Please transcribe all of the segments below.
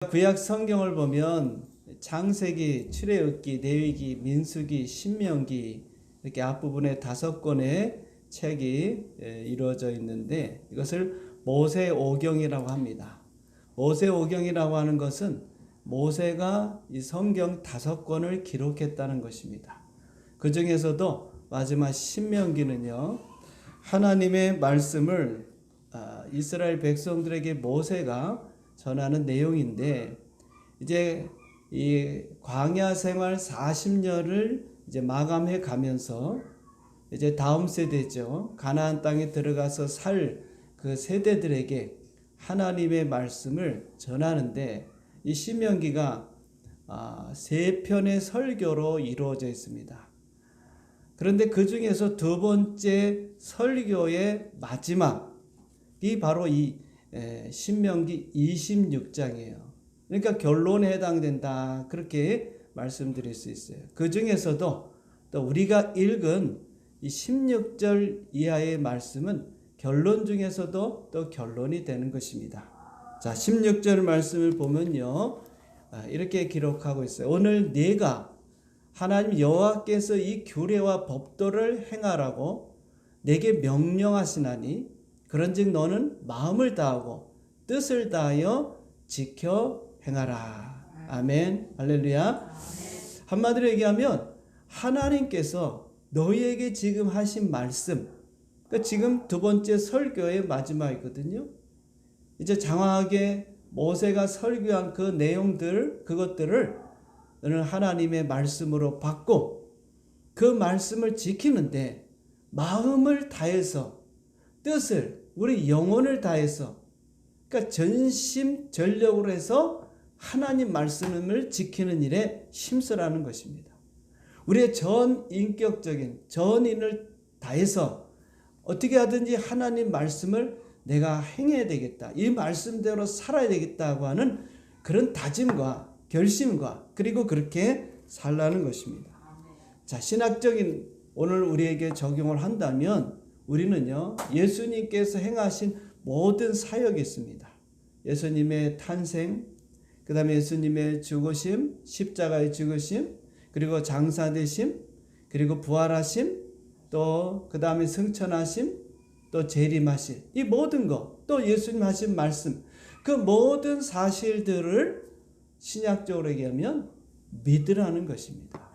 구약 성경을 보면 창세기, 출애굽기, 레위기, 민수기, 신명기 이렇게 앞부분에 5권의 책이 이루어져 있는데 이것을 모세오경이라고 합니다. 모세오경이라고 하는 것은 모세가 이 성경 5권을 기록했다는 것입니다. 그 중에서도 마지막 신명기는요, 하나님의 말씀을 이스라엘 백성들에게 모세가 전하는 내용인데, 이제 이 광야 생활 40년을 이제 마감해 가면서 이제 다음 세대죠, 가나안 땅에 들어가서 살 그 세대들에게 하나님의 말씀을 전하는데, 이 신명기가 3편의 설교로 이루어져 있습니다. 그런데 그 중에서 2번째 설교의 마지막이 바로 이 신명기 26장이에요. 그러니까 결론에 해당된다, 그렇게 말씀드릴 수 있어요. 그 중에서도 또 우리가 읽은 이 16절 이하의 말씀은 결론 중에서도 또 결론이 되는 것입니다. 자, 16절 말씀을 보면요, 이렇게 기록하고 있어요. 오늘 내가 하나님 여호와께서 이 규례와 법도를 행하라고 내게 명령하시나니 그런즉 너는 마음을 다하고 뜻을 다하여 지켜 행하라. 아멘. 할렐루야. 한마디로 얘기하면 하나님께서 너희에게 지금 하신 말씀, 그러니까 지금 2번째 설교의 마지막이거든요. 이제 장황하게 모세가 설교한 그 내용들, 그것들을 너는 하나님의 말씀으로 받고 그 말씀을 지키는데 마음을 다해서, 뜻을, 우리 영혼을 다해서, 그러니까 전심전력으로 해서 하나님 말씀을 지키는 일에 힘쓰라는 것입니다. 우리의 전 인격적인 전인을 다해서 어떻게 하든지 하나님 말씀을 내가 행해야 되겠다, 이 말씀대로 살아야 되겠다고 하는 그런 다짐과 결심과, 그리고 그렇게 살라는 것입니다. 자, 신학적인 오늘 우리에게 적용을 한다면 우리는요, 예수님께서 행하신 모든 사역이 있습니다. 예수님의 탄생, 그 다음에 예수님의 죽으심, 십자가의 죽으심, 그리고 장사되심, 그리고 부활하심, 또 그 다음에 승천하심, 또 재림하심, 이 모든 것, 또 예수님 하신 말씀, 그 모든 사실들을 신약적으로 얘기하면 믿으라는 것입니다.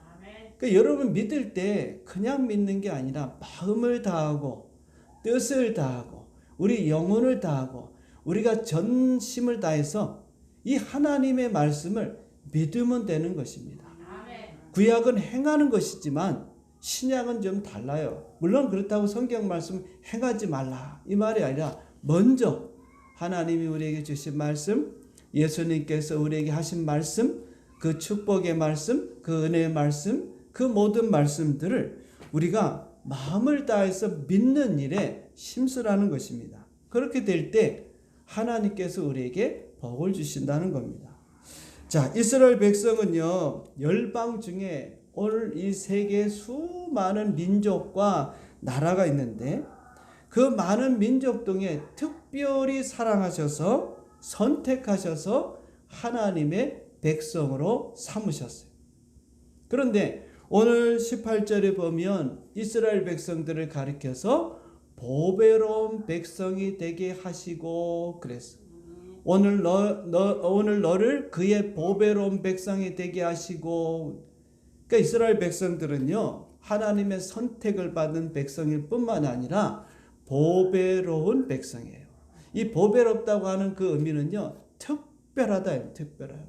그러니까 여러분 믿을 때 그냥 믿는 게 아니라 마음을 다하고 뜻을 다하고 우리 영혼을 다하고 우리가 전심을 다해서 이 하나님의 말씀을 믿으면 되는 것입니다. 구약은 행하는 것이지만 신약은 좀 달라요. 물론 그렇다고 성경 말씀 행하지 말라, 이 말이 아니라 먼저 하나님이 우리에게 주신 말씀, 예수님께서 우리에게 하신 말씀, 그 축복의 말씀, 그 은혜의 말씀, 그 모든 말씀들을 우리가 마음을 다해서 믿는 일에 힘쓰라는 것입니다. 그렇게 될 때 하나님께서 우리에게 복을 주신다는 겁니다. 자, 이스라엘 백성은요, 열방 중에 오늘 이 세계에 수많은 민족과 나라가 있는데 그 많은 민족 중에 특별히 사랑하셔서 선택하셔서 하나님의 백성으로 삼으셨어요. 그런데 오늘 18절에 보면 이스라엘 백성들을 가리켜서 보배로운 백성이 되게 하시고 그랬어요. 오늘 너를 그의 보배로운 백성이 되게 하시고. 그러니까 이스라엘 백성들은요, 하나님의 선택을 받은 백성일 뿐만 아니라 보배로운 백성이에요. 이 보배롭다고 하는 그 의미는요, 특별하다, 특별해요.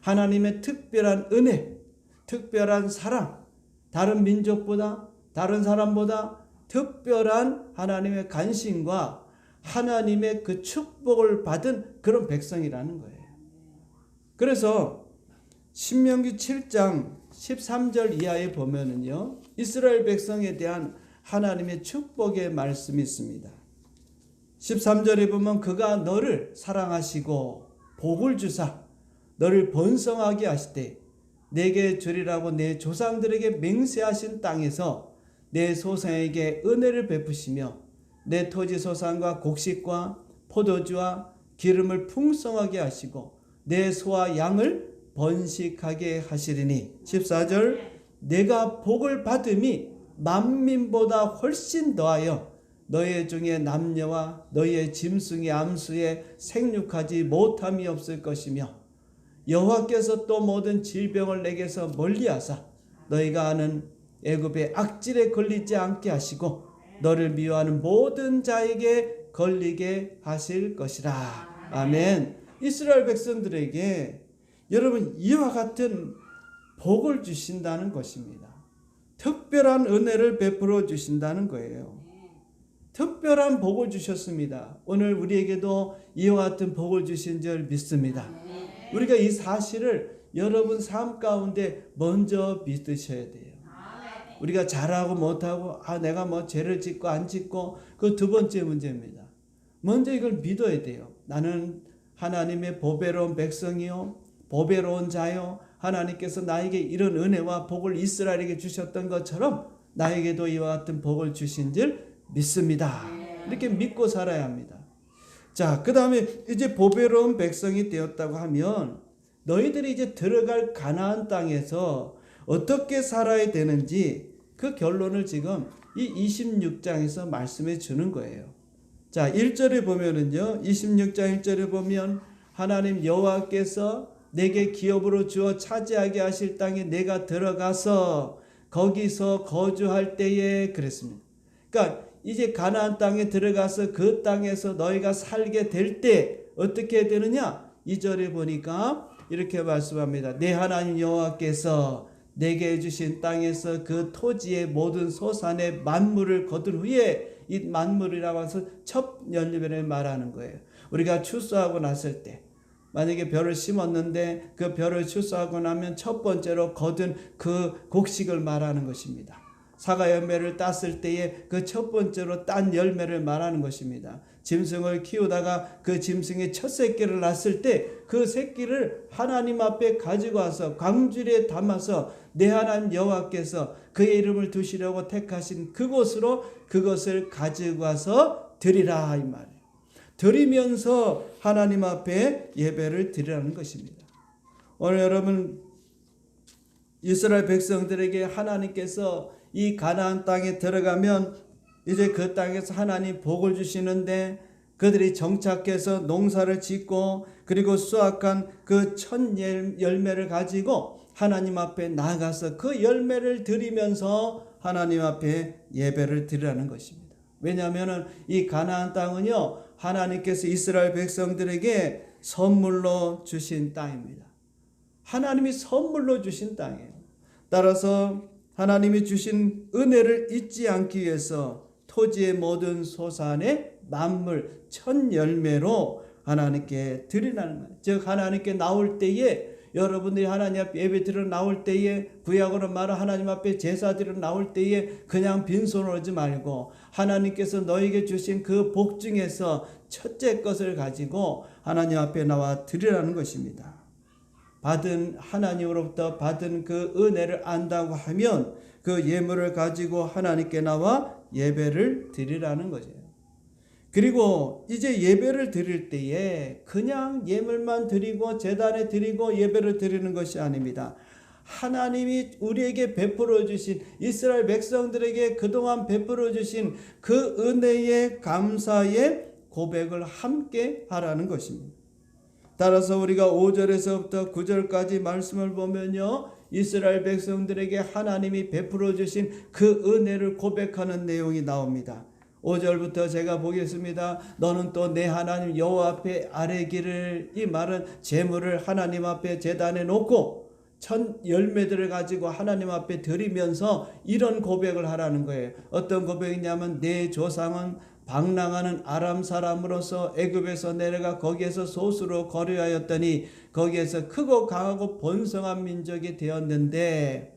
하나님의 특별한 은혜, 특별한 사랑, 다른 민족보다, 다른 사람보다 특별한 하나님의 관심과 하나님의 그 축복을 받은 그런 백성이라는 거예요. 그래서 신명기 7장 13절 이하에 보면은요, 이스라엘 백성에 대한 하나님의 축복의 말씀이 있습니다. 13절에 보면 그가 너를 사랑하시고 복을 주사 너를 번성하게 하시되 내게 주리라고 내 조상들에게 맹세하신 땅에서 내 소생에게 은혜를 베푸시며 내 토지 소산과 곡식과 포도주와 기름을 풍성하게 하시고 내 소와 양을 번식하게 하시리니. 14절 내가 복을 받음이 만민보다 훨씬 더하여 너희 중에 남녀와 너희의 짐승의 암수에 생육하지 못함이 없을 것이며 여호와께서 또 모든 질병을 내게서 멀리하사 너희가 아는 애굽의 악질에 걸리지 않게 하시고 너를 미워하는 모든 자에게 걸리게 하실 것이라. 아멘. 이스라엘 백성들에게 여러분 이와 같은 복을 주신다는 것입니다. 특별한 은혜를 베풀어 주신다는 거예요. 특별한 복을 주셨습니다. 오늘 우리에게도 이와 같은 복을 주신 줄 믿습니다. 우리가 이 사실을 여러분 삶 가운데 먼저 믿으셔야 돼요. 우리가 잘하고 못하고 내가 뭐 죄를 짓고 안 짓고 그 두 번째 문제입니다. 먼저 이걸 믿어야 돼요. 나는 하나님의 보배로운 백성이요 보배로운 자요 하나님께서 나에게 이런 은혜와 복을 이스라엘에게 주셨던 것처럼 나에게도 이와 같은 복을 주신 줄 믿습니다. 이렇게 믿고 살아야 합니다. 자, 그 다음에 이제 보배로운 백성이 되었다고 하면 너희들이 이제 들어갈 가나안 땅에서 어떻게 살아야 되는지 그 결론을 지금 이 26장에서 말씀해 주는 거예요. 자, 1절에 보면은요. 26장 1절에 보면 하나님 여호와께서 내게 기업으로 주어 차지하게 하실 땅에 내가 들어가서 거기서 거주할 때에 그랬습니다. 그러니까 이제 가나안 땅에 들어가서 그 땅에서 너희가 살게 될 때 어떻게 되느냐? 2절에 보니까 이렇게 말씀합니다. 내 하나님 여호와께서 내게 주신 땅에서 그 토지의 모든 소산의 만물을 거둔 후에 이 만물이라고 해서 첫 열매를 말하는 거예요. 우리가 추수하고 났을 때 만약에 벼를 심었는데 그 벼를 추수하고 나면 첫 번째로 거둔 그 곡식을 말하는 것입니다. 사과 열매를 땄을 때에 그 첫 번째로 딴 열매를 말하는 것입니다. 짐승을 키우다가 그 짐승이 첫 새끼를 낳았을 때 그 새끼를 하나님 앞에 가지고 와서 광주리에 담아서 내 하나님 여호와께서 그의 이름을 두시려고 택하신 그곳으로 그것을 가지고 와서 드리라 이 말이에요. 드리면서 하나님 앞에 예배를 드리라는 것입니다. 오늘 여러분 이스라엘 백성들에게 하나님께서 이 가나안 땅에 들어가면 이제 그 땅에서 하나님 복을 주시는데 그들이 정착해서 농사를 짓고 그리고 수확한 그 첫 열매를 가지고 하나님 앞에 나가서 그 열매를 드리면서 하나님 앞에 예배를 드리라는 것입니다. 왜냐하면 이 가나안 땅은요 하나님께서 이스라엘 백성들에게 선물로 주신 땅입니다. 하나님이 선물로 주신 땅이에요. 따라서 하나님이 주신 은혜를 잊지 않기 위해서 토지의 모든 소산의 만물 첫 열매로 하나님께 드리라는 거예요. 즉 하나님께 나올 때에 여러분들이 하나님 앞에 예배 드리러 나올 때에 구약으로 말하 하나님 앞에 제사 드리러 나올 때에 그냥 빈손으로 오지 말고 하나님께서 너에게 주신 그 복 중에서 첫째 것을 가지고 하나님 앞에 나와 드리라는 것입니다. 하나님으로부터 받은 그 은혜를 안다고 하면 그 예물을 가지고 하나님께 나와 예배를 드리라는 거죠. 그리고 이제 예배를 드릴 때에 그냥 예물만 드리고 제단에 드리고 예배를 드리는 것이 아닙니다. 하나님이 우리에게 베풀어 주신 이스라엘 백성들에게 그동안 베풀어 주신 그 은혜의 감사의 고백을 함께 하라는 것입니다. 따라서 우리가 5절에서부터 9절까지 말씀을 보면요. 이스라엘 백성들에게 하나님이 베풀어 주신 그 은혜를 고백하는 내용이 나옵니다. 5절부터 제가 보겠습니다. 너는 또 내 하나님 여호와 앞에 아뢰기를 이 말은 제물을 하나님 앞에 제단에 놓고 첫 열매들을 가지고 하나님 앞에 드리면서 이런 고백을 하라는 거예요. 어떤 고백이냐면 내 조상은 방랑하는 아람 사람으로서 애굽에서 내려가 거기에서 소수로 거류하였더니 거기에서 크고 강하고 번성한 민족이 되었는데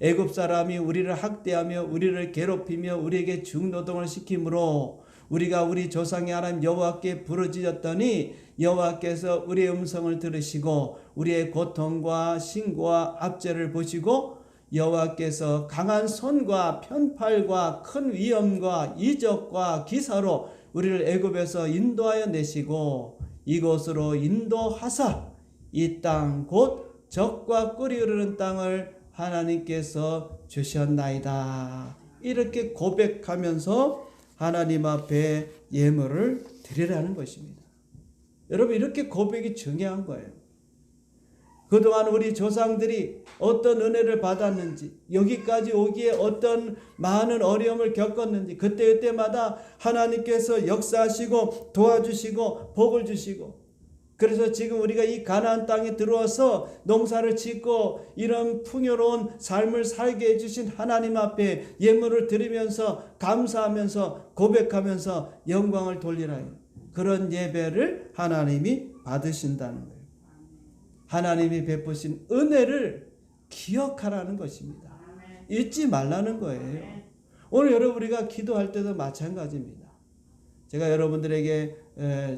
애굽 사람이 우리를 학대하며 우리를 괴롭히며 우리에게 중노동을 시키므로 우리가 우리 조상의 하나님 여호와께 부르짖었더니 여호와께서 우리의 음성을 들으시고 우리의 고통과 신고와 압제를 보시고 여호와께서 강한 손과 편팔과 큰 위엄과 이적과 기사로 우리를 애굽에서 인도하여 내시고 이곳으로 인도하사 이 땅 곧 젖과 꿀이 흐르는 땅을 하나님께서 주셨나이다. 이렇게 고백하면서 하나님 앞에 예물을 드리라는 것입니다. 여러분, 이렇게 고백이 중요한 거예요. 그동안 우리 조상들이 어떤 은혜를 받았는지, 여기까지 오기에 어떤 많은 어려움을 겪었는지, 그때마다 하나님께서 역사하시고 도와주시고 복을 주시고, 그래서 지금 우리가 이 가나안 땅에 들어와서 농사를 짓고 이런 풍요로운 삶을 살게 해주신 하나님 앞에 예물을 드리면서 감사하면서 고백하면서 영광을 돌리라. 그런 예배를 하나님이 받으신다는 거예요. 하나님이 베푸신 은혜를 기억하라는 것입니다. 잊지 말라는 거예요. 오늘 여러분, 우리가 기도할 때도 마찬가지입니다. 제가 여러분들에게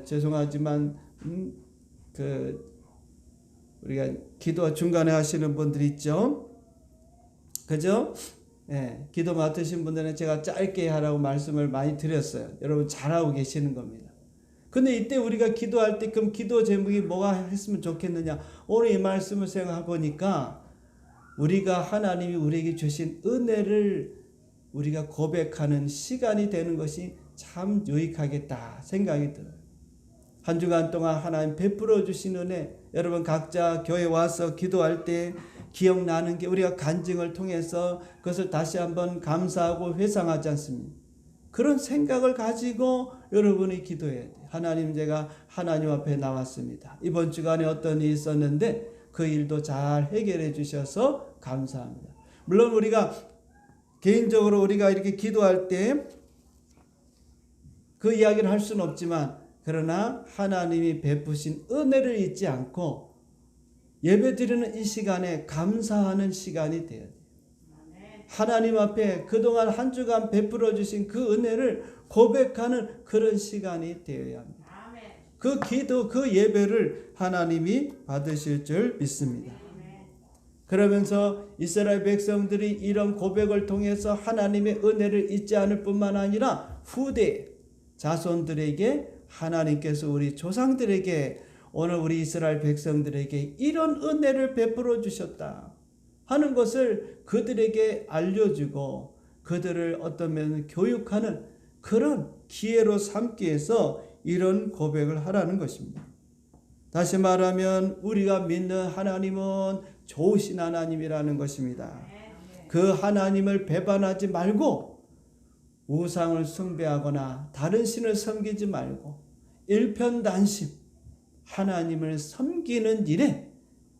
죄송하지만 우리가 기도 중간에 하시는 분들 있죠. 그죠? 기도 맡으신 분들은 제가 짧게 하라고 말씀을 많이 드렸어요. 여러분 잘하고 계시는 겁니다. 근데 이때 우리가 기도할 때 그럼 기도 제목이 뭐가 했으면 좋겠느냐? 오늘 이 말씀을 생각해 보니까 우리가 하나님이 우리에게 주신 은혜를 우리가 고백하는 시간이 되는 것이 참 유익하겠다 생각이 들어요. 한 주간 동안 하나님 베풀어 주신 은혜, 여러분 각자 교회 와서 기도할 때 기억나는 게 우리가 간증을 통해서 그것을 다시 한번 감사하고 회상하지 않습니까? 그런 생각을 가지고 여러분이 기도해야 돼요. 하나님, 제가 하나님 앞에 나왔습니다. 이번 주간에 어떤 일이 있었는데 그 일도 잘 해결해 주셔서 감사합니다. 물론 우리가 개인적으로 우리가 이렇게 기도할 때 그 이야기를 할 수는 없지만, 그러나 하나님이 베푸신 은혜를 잊지 않고 예배드리는 이 시간에 감사하는 시간이 되어야 돼요. 하나님 앞에 그동안 한 주간 베풀어 주신 그 은혜를 고백하는 그런 시간이 되어야 합니다. 그 기도, 그 예배를 하나님이 받으실 줄 믿습니다. 그러면서 이스라엘 백성들이 이런 고백을 통해서 하나님의 은혜를 잊지 않을 뿐만 아니라 후대 자손들에게 하나님께서 우리 조상들에게, 오늘 우리 이스라엘 백성들에게 이런 은혜를 베풀어 주셨다 하는 것을 그들에게 알려주고 그들을 어떤 면에서 교육하는 그런 기회로 삼기 위해서 이런 고백을 하라는 것입니다. 다시 말하면 우리가 믿는 하나님은 좋으신 하나님이라는 것입니다. 그 하나님을 배반하지 말고 우상을 숭배하거나 다른 신을 섬기지 말고 일편단심 하나님을 섬기는 일에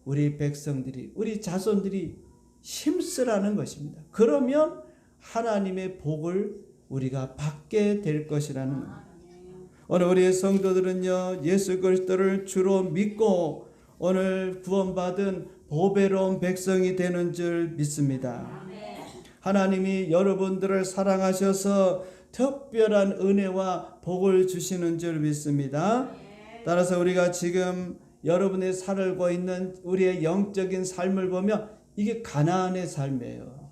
우리 백성들이, 우리 자손들이 힘쓰라는 것입니다. 그러면 하나님의 복을 우리가 받게 될 것이라는 겁니다. 오늘 우리의 성도들은요, 예수 그리스도를 주로 믿고 오늘 구원받은 보배로운 백성이 되는 줄 믿습니다. 하나님이 여러분들을 사랑하셔서 특별한 은혜와 복을 주시는 줄 믿습니다. 따라서 우리가 지금 여러분의 살고 있는 우리의 영적인 삶을 보면 이게 가나안의 삶이에요.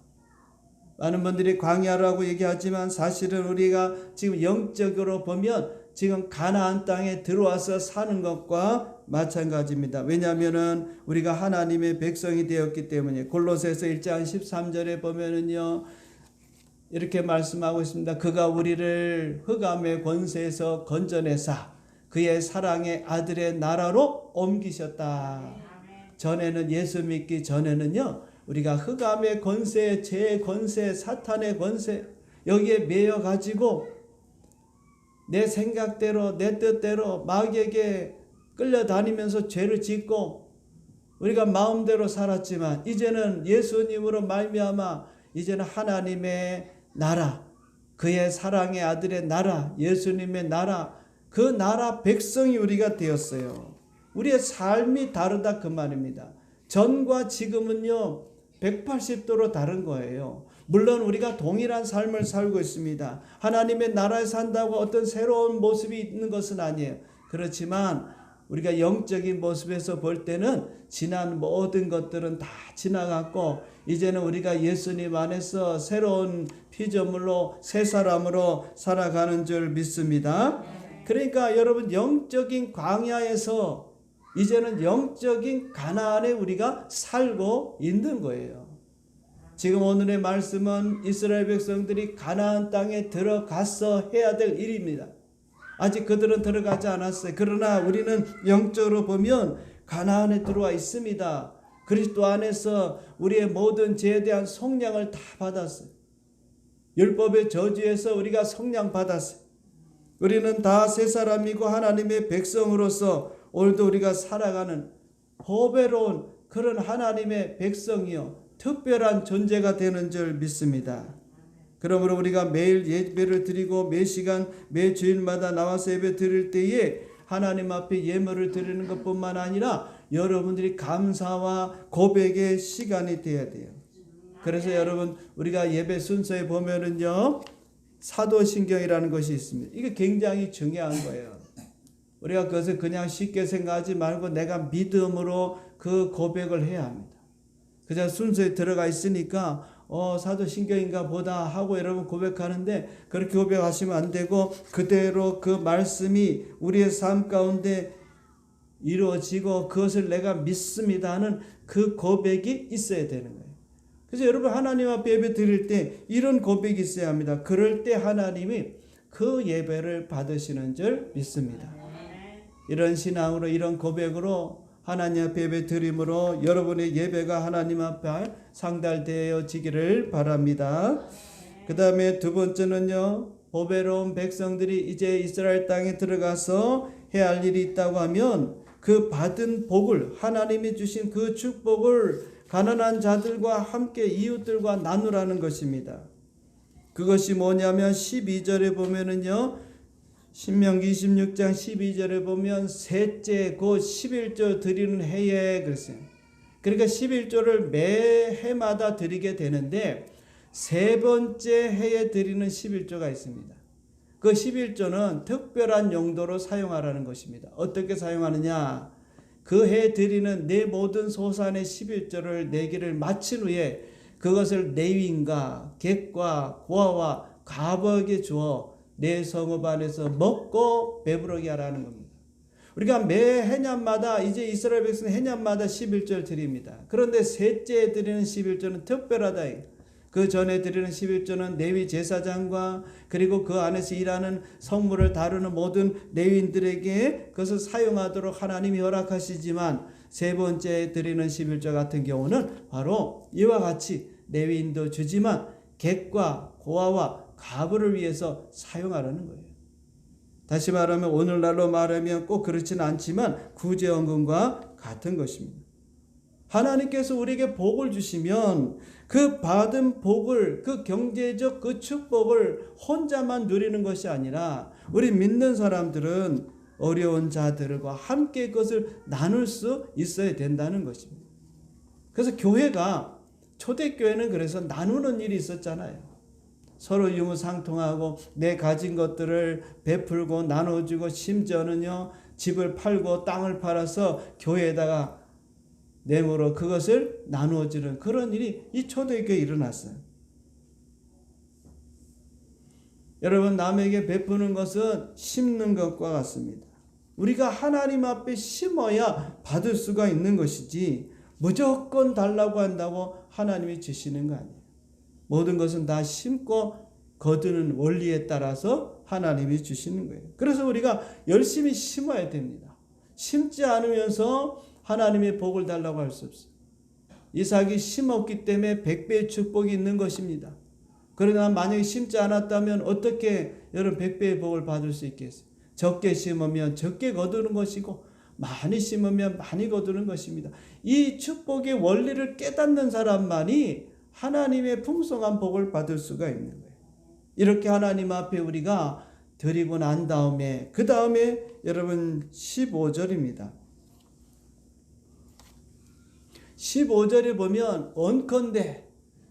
많은 분들이 광야라고 얘기하지만 사실은 우리가 지금 영적으로 보면 지금 가나안 땅에 들어와서 사는 것과 마찬가지입니다. 왜냐하면은 우리가 하나님의 백성이 되었기 때문에. 골로새서 1장 13절에 보면은요, 이렇게 말씀하고 있습니다. 그가 우리를 흑암의 권세에서 건져내사 그의 사랑의 아들의 나라로 옮기셨다. 전에는, 예수 믿기 전에는요, 우리가 흑암의 권세, 죄의 권세, 사탄의 권세, 여기에 매여 가지고 내 생각대로, 내 뜻대로 마귀에게 끌려다니면서 죄를 짓고 우리가 마음대로 살았지만, 이제는 예수님으로 말미암아 이제는 하나님의 나라, 그의 사랑의 아들의 나라, 예수님의 나라, 그 나라 백성이 우리가 되었어요. 우리의 삶이 다르다 그 말입니다. 전과 지금은요 180도로 다른 거예요. 물론 우리가 동일한 삶을 살고 있습니다. 하나님의 나라에 산다고 어떤 새로운 모습이 있는 것은 아니에요. 그렇지만 우리가 영적인 모습에서 볼 때는 지난 모든 것들은 다 지나갔고 이제는 우리가 예수님 안에서 새로운 피조물로 새 사람으로 살아가는 줄 믿습니다. 그러니까 여러분, 영적인 광야에서 이제는 영적인 가나안에 우리가 살고 있는 거예요. 지금 오늘의 말씀은 이스라엘 백성들이 가나안 땅에 들어가서 해야 될 일입니다. 아직 그들은 들어가지 않았어요. 그러나 우리는 영적으로 보면 가나안에 들어와 있습니다. 그리스도 안에서 우리의 모든 죄에 대한 속량을 다 받았어요. 율법의 저주에서 우리가 속량 받았어요. 우리는 다 새 사람이고 하나님의 백성으로서 오늘도 우리가 살아가는 보배로운 그런 하나님의 백성이요 특별한 존재가 되는 줄 믿습니다. 그러므로 우리가 매일 예배를 드리고 매 시간 매 주일마다 나와서 예배 드릴 때에 하나님 앞에 예물을 드리는 것뿐만 아니라 여러분들이 감사와 고백의 시간이 되어야 돼요. 그래서 여러분 우리가 예배 순서에 보면은요 사도신경이라는 것이 있습니다. 이게 굉장히 중요한 거예요. 우리가 그것을 그냥 쉽게 생각하지 말고 내가 믿음으로 그 고백을 해야 합니다. 그냥 순서에 들어가 있으니까 사도신경인가 보다 하고 여러분 고백하는데 그렇게 고백하시면 안 되고 그대로 그 말씀이 우리의 삶 가운데 이루어지고 그것을 내가 믿습니다 하는 그 고백이 있어야 되는 거예요. 그래서 여러분 하나님 앞에 예배 드릴 때 이런 고백이 있어야 합니다. 그럴 때 하나님이 그 예배를 받으시는 줄 믿습니다. 이런 신앙으로 이런 고백으로 하나님 앞에 예배 드림으로 여러분의 예배가 하나님 앞에 상달되어지기를 바랍니다. 그 다음에 두 번째는요. 보배로운 백성들이 이제 이스라엘 땅에 들어가서 해야 할 일이 있다고 하면 그 받은 복을 하나님이 주신 그 축복을 가난한 자들과 함께 이웃들과 나누라는 것입니다. 그것이 뭐냐면 12절에 보면은요. 신명기 26장 12절에 보면 셋째 곧 11조 드리는 해에 그랬어요. 그러니까 11조를 매 해마다 드리게 되는데 세 번째 해에 드리는 11조가 있습니다. 그 11조는 특별한 용도로 사용하라는 것입니다. 어떻게 사용하느냐? 그 해 드리는 내 모든 소산의 11조를 내기를 마친 후에 그것을 레위인과 객과 고아와 가버에게 주어 내 성읍 안에서 먹고 배부르게 하라는 겁니다. 우리가 매 해년마다 이제 이스라엘 백성은 해년마다 11조를 드립니다. 그런데 셋째에 드리는 11조는 특별하다. 그 전에 드리는 11조는 레위 제사장과 그리고 그 안에서 일하는 성물을 다루는 모든 레위인들에게 그것을 사용하도록 하나님이 허락하시지만 세 번째 드리는 11조 같은 경우는 바로 이와 같이 레위인도 주지만 객과 고아와 가부를 위해서 사용하라는 거예요. 다시 말하면 오늘날로 말하면 꼭 그렇지는 않지만 구제헌금과 같은 것입니다. 하나님께서 우리에게 복을 주시면 그 받은 복을 그 경제적 그 축복을 혼자만 누리는 것이 아니라 우리 믿는 사람들은 어려운 자들과 함께 그것을 나눌 수 있어야 된다는 것입니다. 그래서 교회가 초대교회는 그래서 나누는 일이 있었잖아요. 서로 유무상통하고 내 가진 것들을 베풀고 나눠주고 심지어는요 집을 팔고 땅을 팔아서 교회에다가 내므로 그것을 나누어주는 그런 일이 이 초대교회에 일어났어요. 여러분 남에게 베푸는 것은 심는 것과 같습니다. 우리가 하나님 앞에 심어야 받을 수가 있는 것이지 무조건 달라고 한다고 하나님이 주시는 거 아니에요. 모든 것은 다 심고 거두는 원리에 따라서 하나님이 주시는 거예요. 그래서 우리가 열심히 심어야 됩니다. 심지 않으면서 하나님의 복을 달라고 할 수 없어요. 이삭이 심었기 때문에 100배의 축복이 있는 것입니다. 그러나 만약에 심지 않았다면 어떻게 여러분 100배의 복을 받을 수 있겠어요? 적게 심으면 적게 거두는 것이고 많이 심으면 많이 거두는 것입니다. 이 축복의 원리를 깨닫는 사람만이 하나님의 풍성한 복을 받을 수가 있는 거예요. 이렇게 하나님 앞에 우리가 드리고 난 다음에 그 다음에 여러분 15절입니다. 15절에 보면 온컨대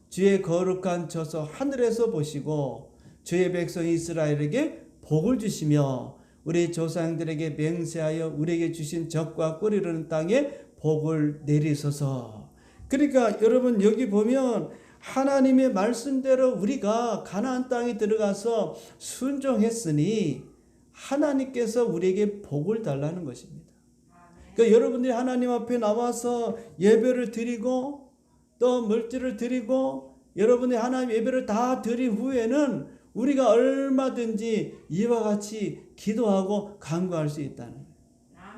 주의 거룩한 처소 하늘에서 보시고 주의 백성 이스라엘에게 복을 주시며 우리 조상들에게 맹세하여 우리에게 주신 젖과 꿀 흐르는 땅에 복을 내리소서. 그러니까 여러분 여기 보면 하나님의 말씀대로 우리가 가나안 땅에 들어가서 순종했으니 하나님께서 우리에게 복을 달라는 것입니다. 그러니까 여러분들이 하나님 앞에 나와서 예배를 드리고 또 물질을 드리고 여러분이 하나님 예배를 다 드린 후에는 우리가 얼마든지 이와 같이 기도하고 간구할 수 있다는 거예요.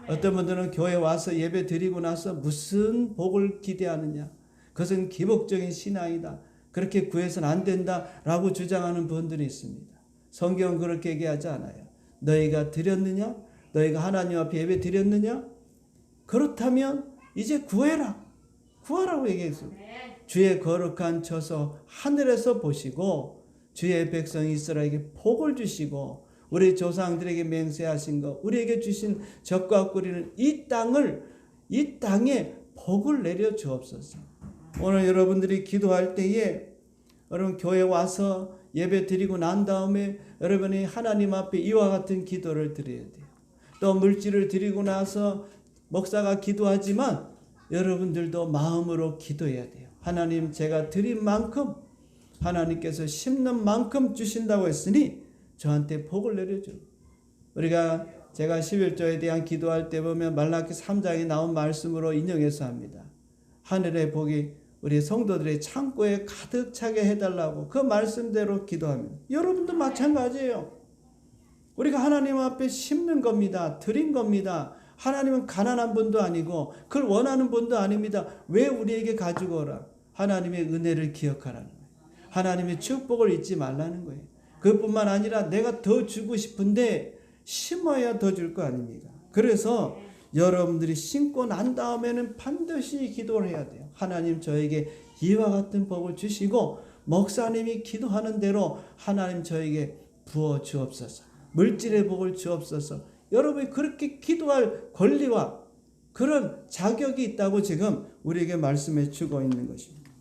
어떤 분들은 교회 와서 예배 드리고 나서 무슨 복을 기대하느냐. 그것은 기복적인 신앙이다. 그렇게 구해서는 안 된다라고 주장하는 분들이 있습니다. 성경은 그렇게 얘기하지 않아요. 너희가 드렸느냐? 너희가 하나님 앞에 예배 드렸느냐? 그렇다면 이제 구해라. 구하라고 얘기했어요. 주의 거룩한 처소 하늘에서 보시고 주의 백성 이스라엘에게 복을 주시고 우리 조상들에게 맹세하신 것, 우리에게 주신 젖과 꿀이는 이 땅에 복을 내려 주옵소서. 오늘 여러분들이 기도할 때에 여러분 교회 와서 예배 드리고 난 다음에 여러분이 하나님 앞에 이와 같은 기도를 드려야 돼요. 또 물질을 드리고 나서 목사가 기도하지만 여러분들도 마음으로 기도해야 돼요. 하나님, 제가 드린 만큼 하나님께서 심는 만큼 주신다고 했으니 저한테 복을 내려줘. 제가 11조에 대한 기도할 때 보면 말라기 3장에 나온 말씀으로 인용해서 합니다. 하늘의 복이 우리 성도들의 창고에 가득 차게 해달라고 그 말씀대로 기도합니다. 여러분도 마찬가지예요. 우리가 하나님 앞에 심는 겁니다. 드린 겁니다. 하나님은 가난한 분도 아니고 그걸 원하는 분도 아닙니다. 왜 우리에게 가지고 오라? 하나님의 은혜를 기억하라는 거예요. 하나님의 축복을 잊지 말라는 거예요. 그것뿐만 아니라 내가 더 주고 싶은데 심어야 더 줄 거 아닙니까? 그래서 여러분들이 심고 난 다음에는 반드시 기도를 해야 돼요. 하나님, 저에게 이와 같은 복을 주시고 목사님이 기도하는 대로 하나님 저에게 부어 주옵소서. 물질의 복을 주옵소서. 여러분이 그렇게 기도할 권리와 그런 자격이 있다고 지금 우리에게 말씀해 주고 있는 것입니다.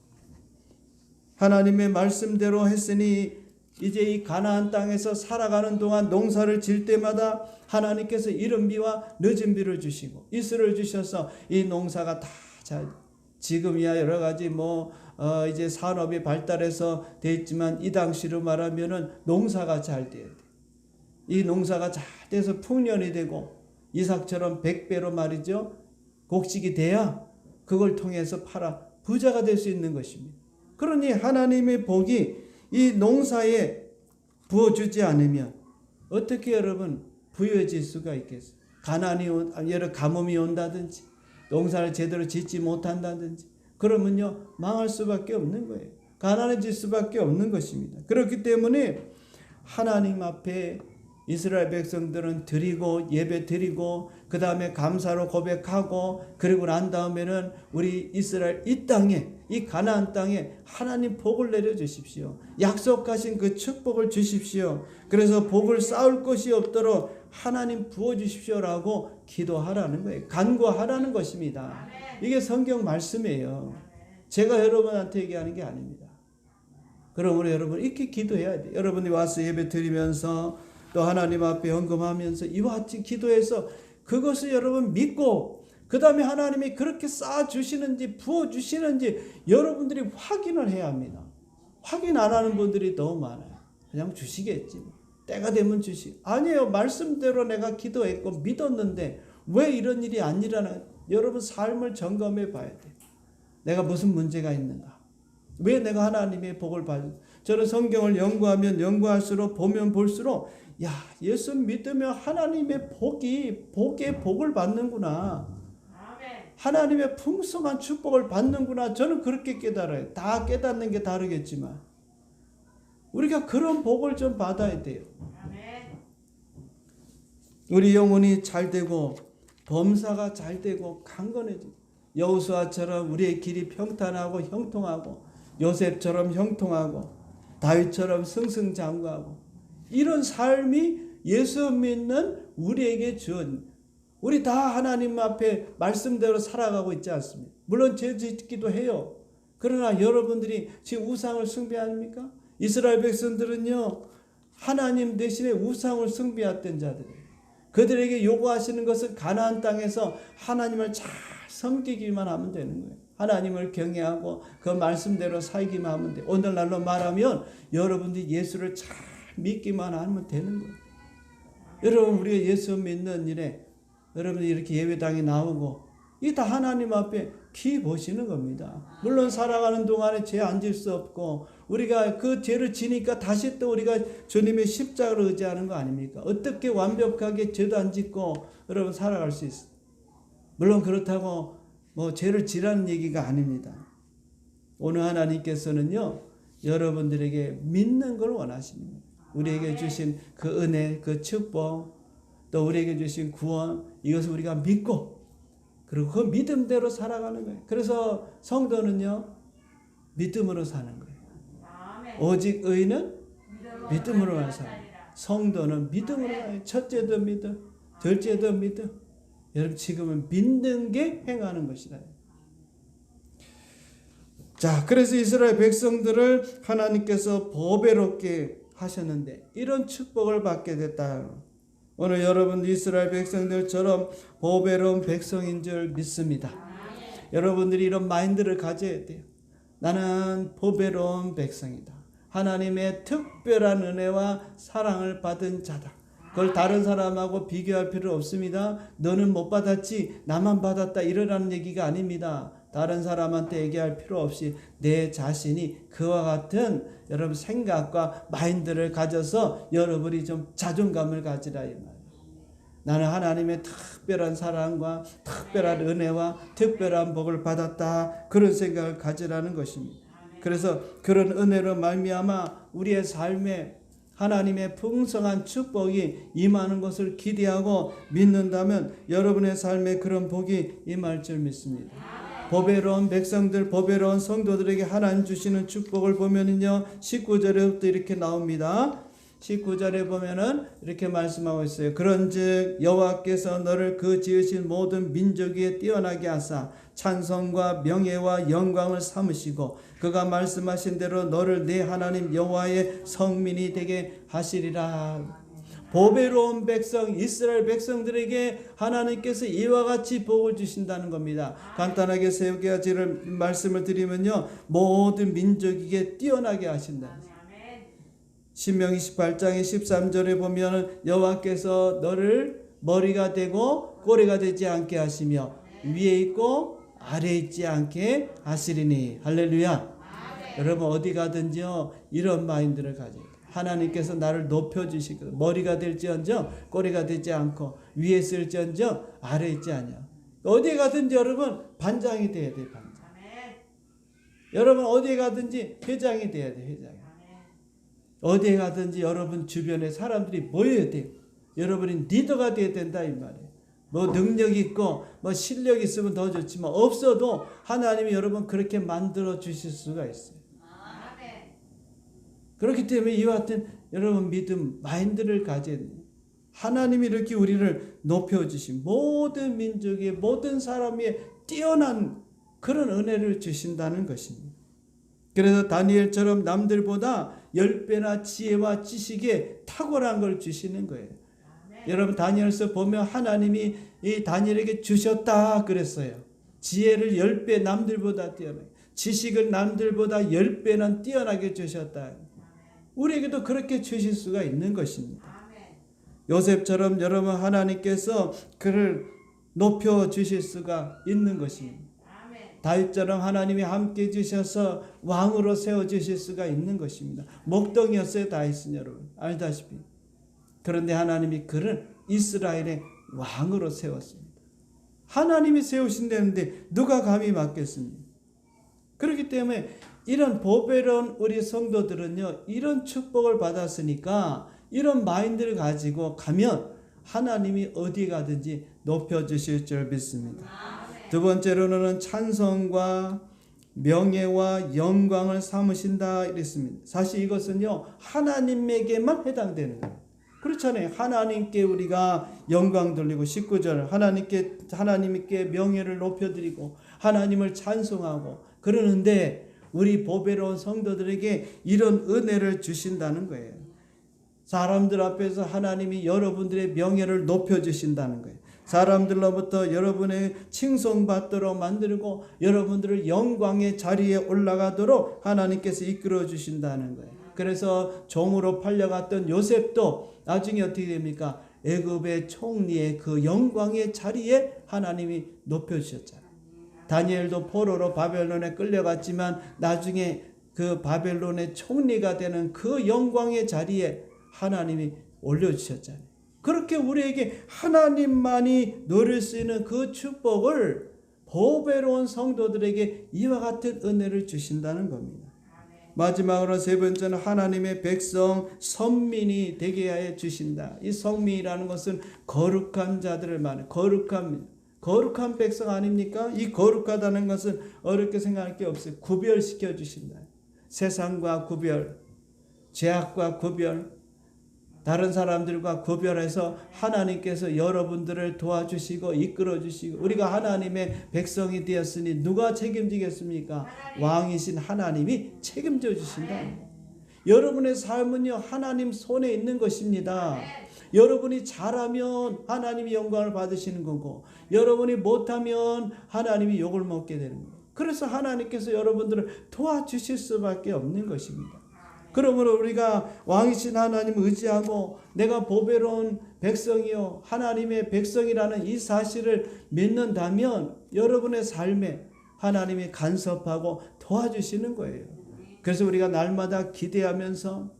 하나님의 말씀대로 했으니 이제 이 가나안 땅에서 살아가는 동안 농사를 질 때마다 하나님께서 이른 비와 늦은 비를 주시고 이슬을 주셔서 이 농사가 다 잘, 지금이야 여러 가지 이제 산업이 발달해서 돼 있지만 이 당시로 말하면은 농사가 잘 돼야 돼. 이 농사가 잘 돼서 풍년이 되고 이삭처럼 100배로 말이죠. 곡식이 돼야 그걸 통해서 팔아 부자가 될 수 있는 것입니다. 그러니 하나님의 복이 이 농사에 부어주지 않으면 어떻게 여러분 부유해질 수가 있겠어요? 여러 가뭄이 온다든지 농사를 제대로 짓지 못한다든지 그러면요 망할 수밖에 없는 거예요. 가난해질 수밖에 없는 것입니다. 그렇기 때문에 하나님 앞에 이스라엘 백성들은 드리고 예배 드리고 그 다음에 감사로 고백하고 그리고 난 다음에는 우리 이스라엘 이 땅에 이 가나안 땅에 하나님 복을 내려주십시오. 약속하신 그 축복을 주십시오. 그래서 복을 쌓을 것이 없도록 하나님 부어주십시오라고 기도하라는 거예요. 간구하라는 것입니다. 이게 성경 말씀이에요. 제가 여러분한테 얘기하는 게 아닙니다. 그러므로 여러분 이렇게 기도해야 돼요. 여러분이 와서 예배 드리면서 또 하나님 앞에 헌금하면서 이와 같이 기도해서 그것을 여러분 믿고 그 다음에 하나님이 그렇게 쌓아주시는지 부어주시는지 여러분들이 확인을 해야 합니다. 확인 안 하는 분들이 너무 많아요. 그냥 주시겠지. 때가 되면 아니에요. 말씀대로 내가 기도했고 믿었는데 왜 이런 일이 안 일어나? 여러분 삶을 점검해 봐야 돼요. 내가 무슨 문제가 있는가? 왜 내가 하나님의 복을 받을? 저는 성경을 연구하면 연구할수록 보면 볼수록 예수 믿으면 하나님의 복의 복을 받는구나. 하나님의 풍성한 축복을 받는구나. 저는 그렇게 깨달아요. 다 깨닫는 게 다르겠지만 우리가 그런 복을 좀 받아야 돼요. 우리 영혼이 잘 되고 범사가 잘 되고 강건해지고 여호수아처럼 우리의 길이 평탄하고 형통하고 요셉처럼 형통하고 다윗처럼 승승장구하고 이런 삶이 예수 믿는 우리에게 준 우리 다 하나님 앞에 말씀대로 살아가고 있지 않습니까? 물론 죄 짓기도 해요. 그러나 여러분들이 지금 우상을 숭배합니까? 이스라엘 백성들은요 하나님 대신에 우상을 숭배했던 자들이에요. 그들에게 요구하시는 것은 가나안 땅에서 하나님을 잘 섬기기만 하면 되는 거예요. 하나님을 경외하고 그 말씀대로 살기만 하면 돼요. 오늘날로 말하면 여러분들이 예수를 잘 믿기만 하면 되는 거예요. 여러분 우리가 예수 믿는 일에 여러분이 이렇게 예배당에 나오고 이게 다 하나님 앞에 기 보시는 겁니다. 물론 살아가는 동안에 죄 안 질 수 없고 우리가 그 죄를 지니까 다시 또 우리가 주님의 십자가를 의지하는 거 아닙니까? 어떻게 완벽하게 죄도 안 짓고 여러분 살아갈 수 있어요? 물론 그렇다고 뭐 죄를 지라는 얘기가 아닙니다. 오늘 하나님께서는요 여러분들에게 믿는 걸 원하십니다. 우리에게 주신 그 은혜, 그 축복, 또 우리에게 주신 구원, 이것을 우리가 믿고 그리고 그 믿음대로 살아가는 거예요. 그래서 성도는요 믿음으로 사는 거예요. 오직 의는 믿음으로만 살아요. 성도는 믿음으로 살아요. 첫째도 믿음, 둘째도 믿음. 여러분 지금은 믿는 게 행하는 것이다. 자, 그래서 이스라엘 백성들을 하나님께서 보배롭게 하셨는데 이런 축복을 받게 됐다. 오늘 여러분 이스라엘 백성들처럼 보배로운 백성인 줄 믿습니다. 여러분들이 이런 마인드를 가져야 돼요. 나는 보배로운 백성이다. 하나님의 특별한 은혜와 사랑을 받은 자다. 그걸 다른 사람하고 비교할 필요 없습니다. 너는 못 받았지 나만 받았다 이러라는 얘기가 아닙니다. 다른 사람한테 얘기할 필요 없이 내 자신이 그와 같은 여러분 생각과 마인드를 가져서 여러분이 좀 자존감을 가지라 이 말이에요. 나는 하나님의 특별한 사랑과 특별한 은혜와 특별한 복을 받았다. 그런 생각을 가지라는 것입니다. 그래서 그런 은혜로 말미암아 우리의 삶에 하나님의 풍성한 축복이 임하는 것을 기대하고 믿는다면 여러분의 삶에 그런 복이 임할 줄 믿습니다. 보배로운 백성들, 보배로운 성도들에게 하나님 주시는 축복을 보면은요 19절에부터 이렇게 나옵니다. 19절에 보면은 이렇게 말씀하고 있어요. 그런즉 여호와께서 너를 그 지으신 모든 민족 위에 뛰어나게 하사 찬송과 명예와 영광을 삼으시고 그가 말씀하신 대로 너를 내 하나님 여호와의 성민이 되게 하시리라. 보배로운 백성 이스라엘 백성들에게 하나님께서 이와 같이 복을 주신다는 겁니다. 간단하게 세 가지를 말씀을 드리면요 모든 민족에게 뛰어나게 하신다. 신명기 18장의 13절에 보면 여호와께서 너를 머리가 되고 꼬리가 되지 않게 하시며 위에 있고 아래에 있지 않게 하시리니. 할렐루야. 여러분 어디 가든지요 이런 마인드를 가져야 돼요. 하나님께서 나를 높여주시거든. 머리가 될지언정 꼬리가 되지 않고 위에 있을지언정 아래에 있지 않냐. 어디 가든지 여러분 반장이 돼야 돼요. 반장. 여러분 어디 가든지 회장이 돼야 돼요. 회장. 어디에 가든지 여러분 주변에 사람들이 모여야 돼요. 여러분이 리더가 돼야 된다 이 말이에요. 뭐 능력 있고 뭐 실력 있으면 더 좋지만 없어도 하나님이 여러분 그렇게 만들어 주실 수가 있어요. 그렇기 때문에 이와 같은 여러분 믿음 마인드를 가져야 돼요. 하나님이 이렇게 우리를 높여주신 모든 민족의 모든 사람이 뛰어난 그런 은혜를 주신다는 것입니다. 그래서 다니엘처럼 남들보다 10배나 지혜와 지식에 탁월한 걸 주시는 거예요. 여러분 다니엘서 보면 하나님이 이 다니엘에게 주셨다 그랬어요. 지혜를 10배 남들보다 뛰어나게, 지식을 남들보다 10배는 뛰어나게 주셨다. 우리에게도 그렇게 주실 수가 있는 것입니다. 요셉처럼 여러분 하나님께서 그를 높여 주실 수가 있는 것입니다. 다윗처럼 하나님이 함께 주셔서 왕으로 세워주실 수가 있는 것입니다. 목동이었어요 다윗은 여러분 알다시피. 그런데 하나님이 그를 이스라엘의 왕으로 세웠습니다. 하나님이 세우신다는데 누가 감히 막겠습니까? 그렇기 때문에 이런 보배로운 우리 성도들은요 이런 축복을 받았으니까 이런 마인드를 가지고 가면 하나님이 어디 가든지 높여주실 줄 믿습니다. 두 번째로는 찬송과 명예와 영광을 삼으신다 이랬습니다. 사실 이것은요 하나님에게만 해당되는 거예요. 그렇잖아요. 하나님께 우리가 영광 돌리고 19절 하나님께 명예를 높여드리고 하나님을 찬송하고 그러는데 우리 보배로운 성도들에게 이런 은혜를 주신다는 거예요. 사람들 앞에서 하나님이 여러분들의 명예를 높여주신다는 거예요. 사람들로부터 여러분의 칭송받도록 만들고 여러분들을 영광의 자리에 올라가도록 하나님께서 이끌어 주신다는 거예요. 그래서 종으로 팔려갔던 요셉도 나중에 어떻게 됩니까? 애굽의 총리의 그 영광의 자리에 하나님이 높여주셨잖아요. 다니엘도 포로로 바벨론에 끌려갔지만 나중에 그 바벨론의 총리가 되는 그 영광의 자리에 하나님이 올려주셨잖아요. 그렇게 우리에게 하나님만이 누릴 수 있는 그 축복을 보배로운 성도들에게 이와 같은 은혜를 주신다는 겁니다. 마지막으로 세 번째는 하나님의 백성 선민이 되게 하여 주신다. 이 성민이라는 것은 거룩한 자들을 말해. 거룩한 백성 아닙니까? 이 거룩하다는 것은 어렵게 생각할 게 없어요. 구별시켜 주신다. 세상과 구별, 죄악과 구별, 다른 사람들과 구별해서 하나님께서 여러분들을 도와주시고 이끌어주시고, 우리가 하나님의 백성이 되었으니 누가 책임지겠습니까? 왕이신 하나님이 책임져 주신다. 여러분의 삶은요, 하나님 손에 있는 것입니다. 여러분이 잘하면 하나님이 영광을 받으시는 거고, 여러분이 못하면 하나님이 욕을 먹게 되는 거예요. 그래서 하나님께서 여러분들을 도와주실 수밖에 없는 것입니다. 그러므로 우리가 왕이신 하나님 의지하고 내가 보배로운 백성이요 하나님의 백성이라는 이 사실을 믿는다면 여러분의 삶에 하나님이 간섭하고 도와주시는 거예요. 그래서 우리가 날마다 기대하면서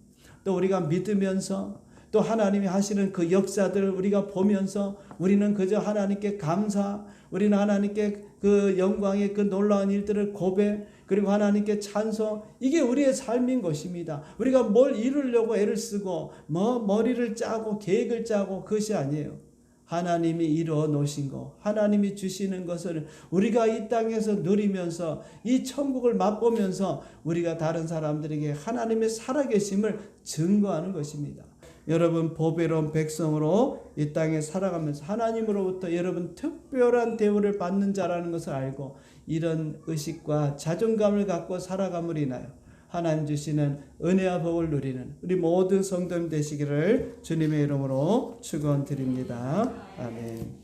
또 우리가 믿으면서 또 하나님이 하시는 그 역사들을 우리가 보면서 우리는 그저 하나님께 감사, 우리는 하나님께 그 영광의 그 놀라운 일들을 고백, 그리고 하나님께 찬송, 이게 우리의 삶인 것입니다. 우리가 뭘 이루려고 애를 쓰고 머리를 짜고 계획을 짜고 그것이 아니에요. 하나님이 이루어 놓으신 것, 하나님이 주시는 것을 우리가 이 땅에서 누리면서 이 천국을 맛보면서 우리가 다른 사람들에게 하나님의 살아계심을 증거하는 것입니다. 여러분 보배로운 백성으로 이 땅에 살아가면서 하나님으로부터 여러분 특별한 대우를 받는 자라는 것을 알고 이런 의식과 자존감을 갖고 살아감으로 인하여 하나님 주시는 은혜와 복을 누리는 우리 모든 성도님 되시기를 주님의 이름으로 축원드립니다. 아멘.